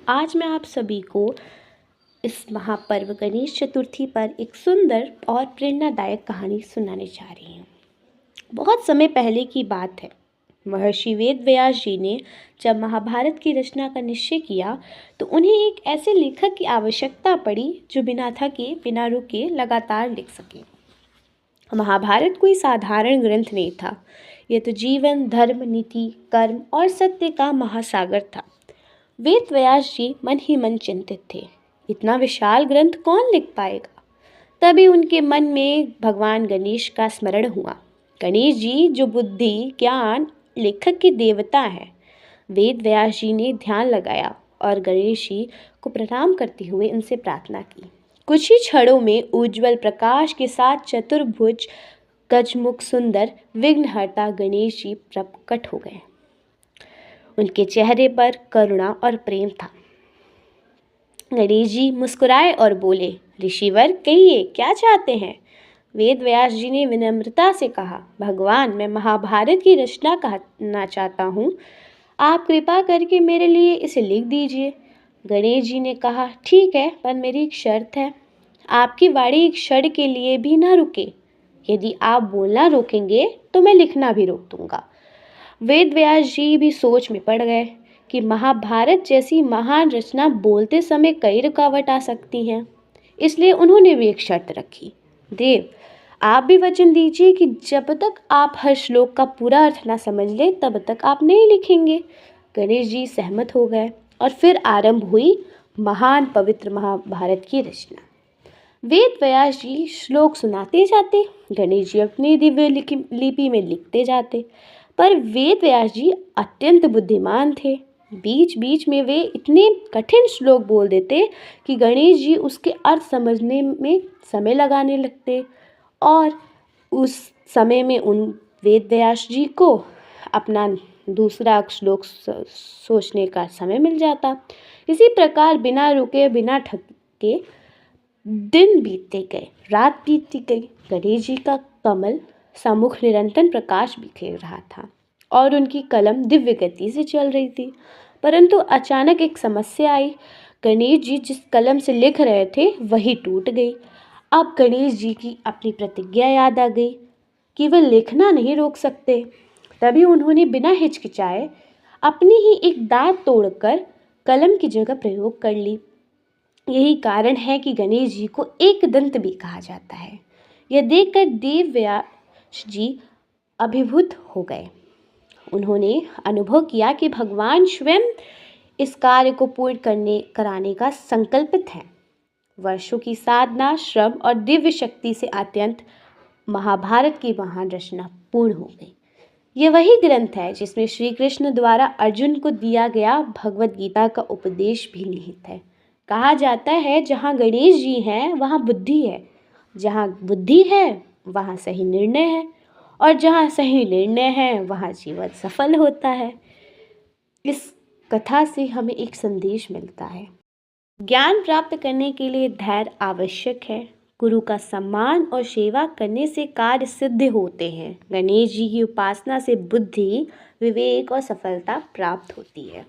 आज मैं आप सभी को इस महापर्व गणेश चतुर्थी पर एक सुंदर और प्रेरणादायक कहानी सुनाने जा रही हूँ। बहुत समय पहले की बात है। महर्षि वेद व्यास जी ने जब महाभारत की रचना का निश्चय किया तो उन्हें एक ऐसे लेखक की आवश्यकता पड़ी जो बिना थके बिना रुके लगातार लिख सके। महाभारत कोई साधारण ग्रंथ नहीं था। यह तो जीवन, धर्म, नीति, कर्म और सत्य का महासागर था। वेद व्यास जी मन ही मन चिंतित थे, इतना विशाल ग्रंथ कौन लिख पाएगा। तभी उनके मन में भगवान गणेश का स्मरण हुआ। गणेश जी जो बुद्धि, ज्ञान, लेखक के देवता हैं। वेद व्यास जी ने ध्यान लगाया और गणेश जी को प्रणाम करते हुए उनसे प्रार्थना की। कुछ ही क्षणों में उज्जवल प्रकाश के साथ चतुर्भुज, गजमुख, सुंदर, विघ्नहर्ता गणेश जी प्रकट हो गए। उनके चेहरे पर करुणा और प्रेम था। गणेश जी मुस्कुराए और बोले, ऋषिवर कहिए क्या चाहते हैं। वेद व्यास जी ने विनम्रता से कहा, भगवान मैं महाभारत की रचना करना चाहता हूँ, आप कृपा करके मेरे लिए इसे लिख दीजिए। गणेश जी ने कहा, ठीक है, पर मेरी एक शर्त है, आपकी वाणी एक क्षण के लिए भी ना रुके। यदि आप बोलना रोकेंगे तो मैं लिखना भी रोक दूंगा। वेद व्यास जी भी सोच में पड़ गए कि महाभारत जैसी महान रचना बोलते समय कई रुकावट आ सकती हैं। इसलिए उन्होंने भी एक शर्त रखी, देव आप भी वचन दीजिए कि जब तक आप हर श्लोक का पूरा अर्थ ना समझ ले तब तक आप नहीं लिखेंगे। गणेश जी सहमत हो गए और फिर आरंभ हुई महान पवित्र महाभारत की रचना। वेद व्यास जी श्लोक सुनाते जाते, गणेश जी अपनी दिव्य लिपि में लिखते जाते। पर वेद व्यास जी अत्यंत बुद्धिमान थे। बीच बीच में वे इतने कठिन श्लोक बोल देते कि गणेश जी उसके अर्थ समझने में समय लगाने लगते और उस समय में उन वेद व्यास जी को अपना दूसरा श्लोक सोचने का समय मिल जाता। इसी प्रकार बिना रुके बिना थके दिन बीतते गए, रात बीतती गई। गणेश जी का कमल सम्मुख निरंतर प्रकाश बिखेर रहा था और उनकी कलम दिव्य गति से चल रही थी। परंतु अचानक एक समस्या आई। गणेश जी जिस कलम से लिख रहे थे वही टूट गई। अब गणेश जी की अपनी प्रतिज्ञा याद आ गई कि वे लिखना नहीं रोक सकते। तभी उन्होंने बिना हिचकिचाए अपनी ही एक दांत तोड़कर कलम की जगह प्रयोग कर ली। यही कारण है कि गणेश जी को एक दंत भी कहा जाता है। यह देखकर देव व्यास जी अभिभूत हो गए। उन्होंने अनुभव किया कि भगवान स्वयं इस कार्य को पूर्ण कराने का संकल्पित है। वर्षों की साधना, श्रम और दिव्य शक्ति से अत्यंत महाभारत की महान रचना पूर्ण हो गई। ये वही ग्रंथ है जिसमें श्री कृष्ण द्वारा अर्जुन को दिया गया भगवत गीता का उपदेश भी निहित है। कहा जाता है जहाँ गणेश जी हैं वहाँ बुद्धि है, जहाँ बुद्धि है वहाँ सही निर्णय है और जहाँ सही निर्णय है वहाँ जीवन सफल होता है। इस कथा से हमें एक संदेश मिलता है, ज्ञान प्राप्त करने के लिए धैर्य आवश्यक है। गुरु का सम्मान और सेवा करने से कार्य सिद्ध होते हैं। गणेश जी की उपासना से बुद्धि, विवेक और सफलता प्राप्त होती है।